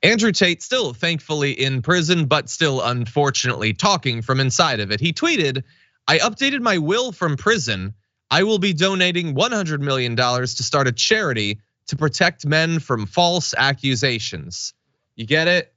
Andrew Tate still thankfully in prison, but still unfortunately talking from inside of it. He tweeted, "I updated my will from prison. I will be donating $100 million to start a charity to protect men from false accusations." You get it?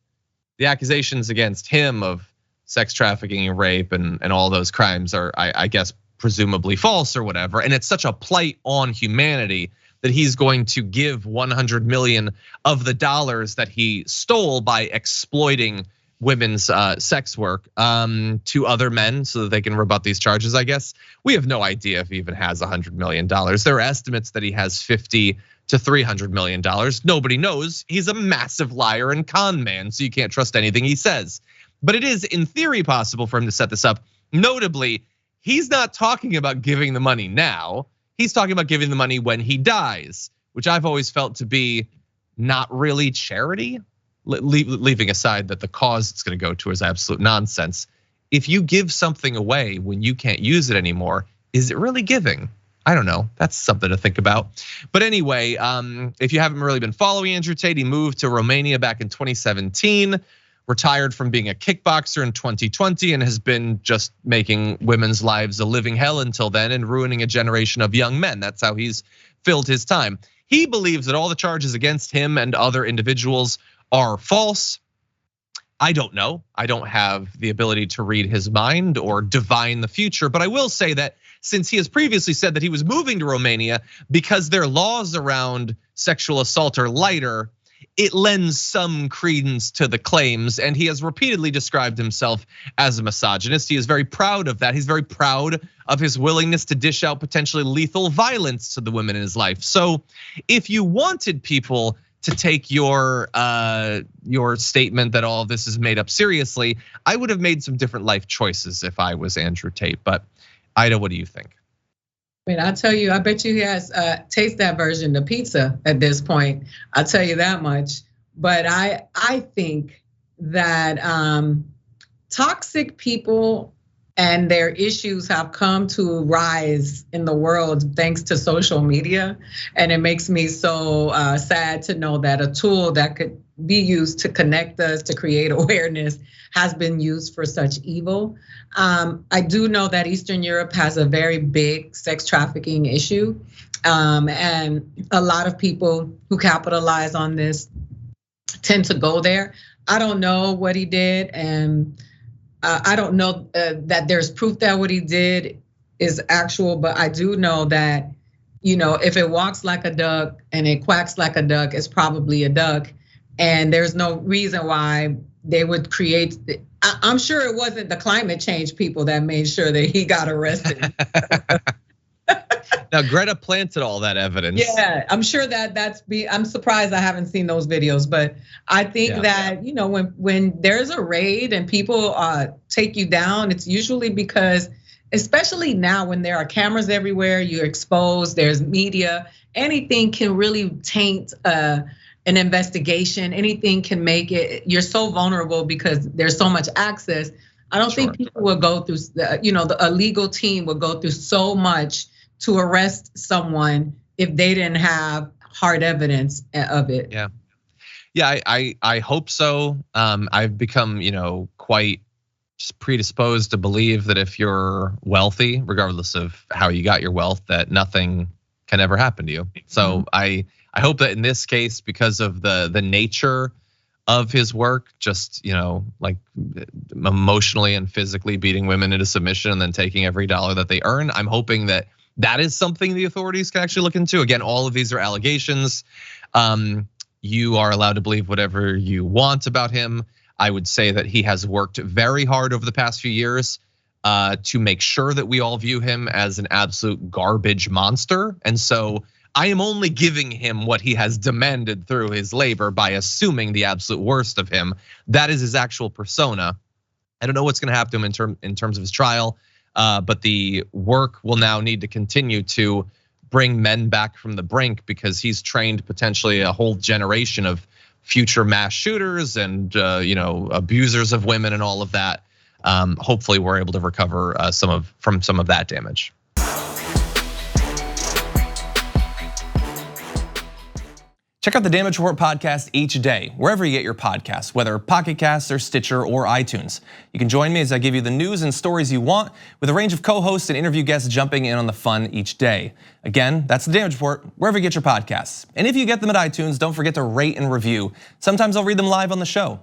The accusations against him of sex trafficking and rape and all those crimes are, I guess, presumably false or whatever. And it's such a plight on humanity that he's going to give 100 million of the dollars that he stole by exploiting women's sex work to other men so that they can rebut these charges, I guess. We have no idea if he even has $100 million. There are estimates that he has 50 to $300 million. Nobody knows. He's a massive liar and con man, so you can't trust anything he says. But it is in theory possible for him to set this up. Notably, he's not talking about giving the money now. He's talking about giving the money when he dies, which I've always felt to be not really charity, leaving aside that the cause it's going to go to is absolute nonsense. If you give something away when you can't use it anymore, is it really giving? I don't know. That's something to think about. But anyway, if you haven't really been following Andrew Tate, he moved to Romania back in 2017. Retired from being a kickboxer in 2020 and has been just making women's lives a living hell until then and ruining a generation of young men. That's how he's filled his time. He believes that all the charges against him and other individuals are false. I don't know. I don't have the ability to read his mind or divine the future, but I will say that since he has previously said that he was moving to Romania because their laws around sexual assault are lighter, it lends some credence to the claims, and he has repeatedly described himself as a misogynist. He is very proud of that. He's very proud of his willingness to dish out potentially lethal violence to the women in his life. So if you wanted people to take your statement that all of this is made up seriously, I would have made some different life choices if I was Andrew Tate. But Ida, what do you think? I mean, I'll tell you, I bet you he has taste that version of pizza at this point. I'll tell you that much. But I think that toxic people and their issues have come to rise in the world thanks to social media. And it makes me so sad to know that a tool that could be used to connect us, to create awareness, has been used for such evil. I do know that Eastern Europe has a very big sex trafficking issue. And a lot of people who capitalize on this tend to go there. I don't know what he did, and I don't know that there's proof that what he did is actual, but I do know that, if it walks like a duck and it quacks like a duck, it's probably a duck. And there's no reason why they would create. I'm sure it wasn't the climate change people that made sure that he got arrested. Now, Greta planted all that evidence. Yeah, I'm sure I'm surprised I haven't seen those videos, but I think that, when there's a raid and people take you down, it's usually because, especially now when there are cameras everywhere, you're exposed, there's media, anything can really taint an investigation, anything can make it, you're so vulnerable because there's so much access. I don't think people will go through, a legal team will go through so much to arrest someone if they didn't have hard evidence of it. Yeah, I hope so. I've become, quite predisposed to believe that if you're wealthy, regardless of how you got your wealth, that nothing can ever happen to you. So I hope that in this case, because of the nature of his work, just like emotionally and physically beating women into submission and then taking every dollar that they earn, I'm hoping that that is something the authorities can actually look into. Again, all of these are allegations. You are allowed to believe whatever you want about him. I would say that he has worked very hard over the past few years to make sure that we all view him as an absolute garbage monster. And so I am only giving him what he has demanded through his labor by assuming the absolute worst of him. That is his actual persona. I don't know what's gonna happen to him in terms of his trial, but the work will now need to continue to bring men back from the brink, because he's trained potentially a whole generation of future mass shooters and abusers of women and all of that. Hopefully we're able to recover from some of that damage. Check out the Damage Report podcast each day, wherever you get your podcasts, whether Pocket Casts or Stitcher or iTunes. You can join me as I give you the news and stories you want, with a range of co-hosts and interview guests jumping in on the fun each day. Again, that's the Damage Report, wherever you get your podcasts. And if you get them at iTunes, don't forget to rate and review. Sometimes I'll read them live on the show.